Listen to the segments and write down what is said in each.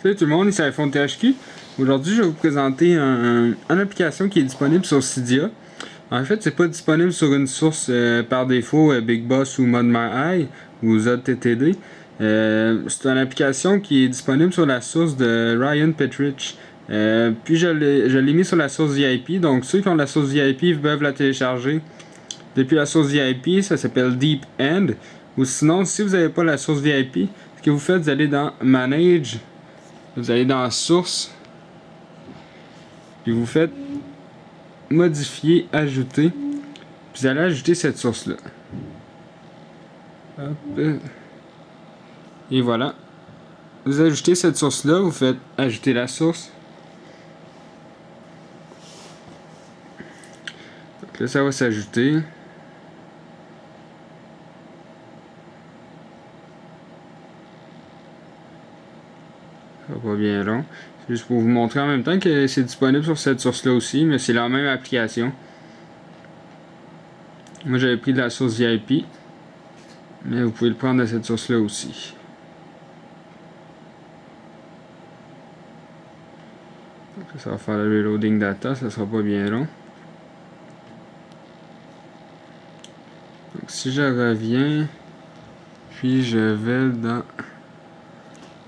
Salut tout le monde, ici iPhone THQ. Aujourd'hui, je vais vous présenter une application qui est disponible sur Cydia. En fait, c'est pas disponible sur une source par défaut, Big Boss ou ModMyEye ou ZTTD. C'est une application qui est disponible sur la source de Ryan Petrich. Puis je l'ai mis sur la source VIP, donc ceux qui ont la source VIP peuvent la télécharger depuis la source VIP. Ça s'appelle Deep End. Ou sinon, si vous n'avez pas la source VIP, ce que vous faites, vous allez dans Manage, vous allez dans Source, puis vous faites Modifier, Ajouter, puis vous allez ajouter cette source-là. Et voilà. Vous ajoutez cette source-là, vous faites Ajouter la source. Donc là, ça va s'ajouter. Ça va pas bien long. C'est juste pour vous montrer en même temps que c'est disponible sur cette source-là aussi, mais c'est la même application. Moi, j'avais pris de la source VIP, mais vous pouvez le prendre de cette source-là aussi. Donc ça va faire le reloading data, ça sera pas bien long. Donc si je reviens, puis je vais dans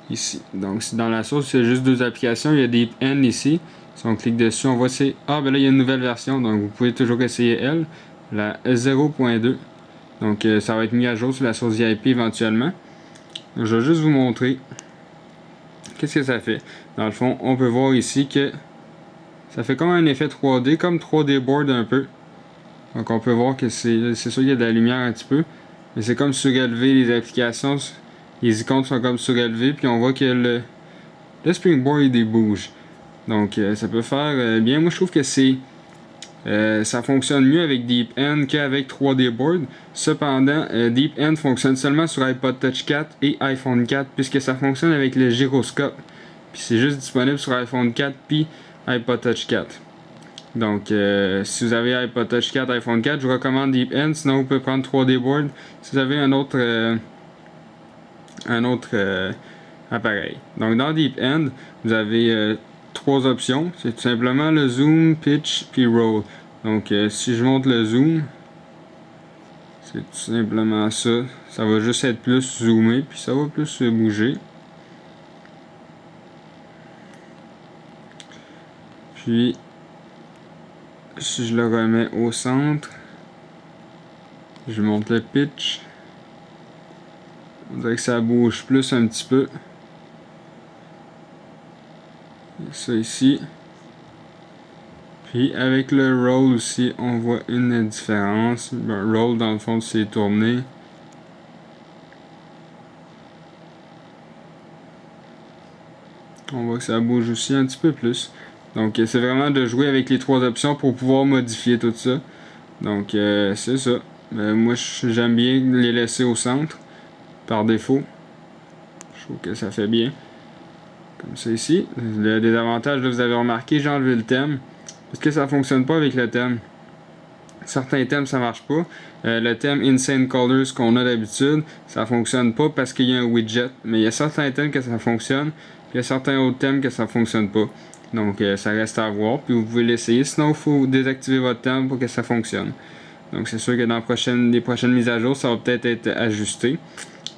ici. Donc dans la source, il y a juste deux applications. Il y a Deep End ici. Si on clique dessus, on voit c'est ben là il y a une nouvelle version, donc vous pouvez toujours essayer elle, la 0.2. Donc ça va être mis à jour sur la source VIP éventuellement. Donc, je vais juste vous montrer qu'est-ce que ça fait. Dans le fond, on peut voir ici que ça fait comme un effet 3D, comme 3D board un peu. Donc on peut voir que c'est sûr qu'il y a de la lumière un petit peu, mais c'est comme surélevé, les applications, les icônes sont comme surélevées, puis on voit que le springboard il bouge. Donc ça peut faire bien. Moi je trouve que ça fonctionne mieux avec Deep End qu'avec 3D Board. Cependant, Deep End fonctionne seulement sur iPod Touch 4 et iPhone 4, puisque ça fonctionne avec le gyroscope. Puis c'est juste disponible sur iPhone 4 puis iPod Touch 4. Donc, si vous avez iPod Touch 4, iPhone 4, je vous recommande Deep End. Sinon, vous pouvez prendre 3D Board si vous avez un autre appareil. Donc, dans Deep End, vous avez trois options. C'est tout simplement le zoom, pitch, puis roll. Donc, si je monte le zoom, c'est tout simplement ça. Ça va juste être plus zoomé, puis ça va plus bouger. Puis, si je le remets au centre, je monte le pitch. On dirait que ça bouge plus un petit peu. Ça ici. Puis avec le roll aussi, on voit une différence. Le roll dans le fond c'est tourné. On voit que ça bouge aussi un petit peu plus. Donc c'est vraiment de jouer avec les trois options pour pouvoir modifier tout ça. Donc c'est ça. Moi j'aime bien les laisser au centre par défaut. Je trouve que ça fait bien. Comme ça ici. Le désavantage, là, vous avez remarqué, j'ai enlevé le thème. Parce que ça fonctionne pas avec le thème. Certains thèmes ça marche pas. Le thème Insane Colors qu'on a d'habitude, ça fonctionne pas parce qu'il y a un widget. Mais il y a certains thèmes que ça fonctionne. Puis il y a certains autres thèmes que ça fonctionne pas. Donc ça reste à voir. Puis vous pouvez l'essayer. Sinon il faut désactiver votre thème pour que ça fonctionne. Donc c'est sûr que dans les prochaines mises à jour, ça va peut-être être ajusté.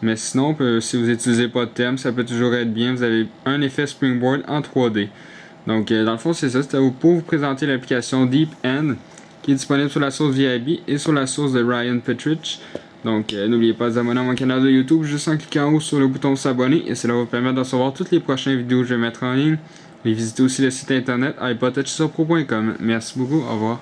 Mais sinon, si vous n'utilisez pas de thème, ça peut toujours être bien. Vous avez un effet Springboard en 3D. Donc, dans le fond, c'est ça. C'était pour vous présenter l'application Deep End, qui est disponible sur la source VIP et sur la source de Ryan Petrich. Donc, n'oubliez pas de vous abonner à mon canal de YouTube juste en cliquant en haut sur le bouton s'abonner. Et cela va vous permettre de recevoir toutes les prochaines vidéos que je vais mettre en ligne. Et visitez aussi le site internet iPodTouchSupPro.com. Merci beaucoup. Au revoir.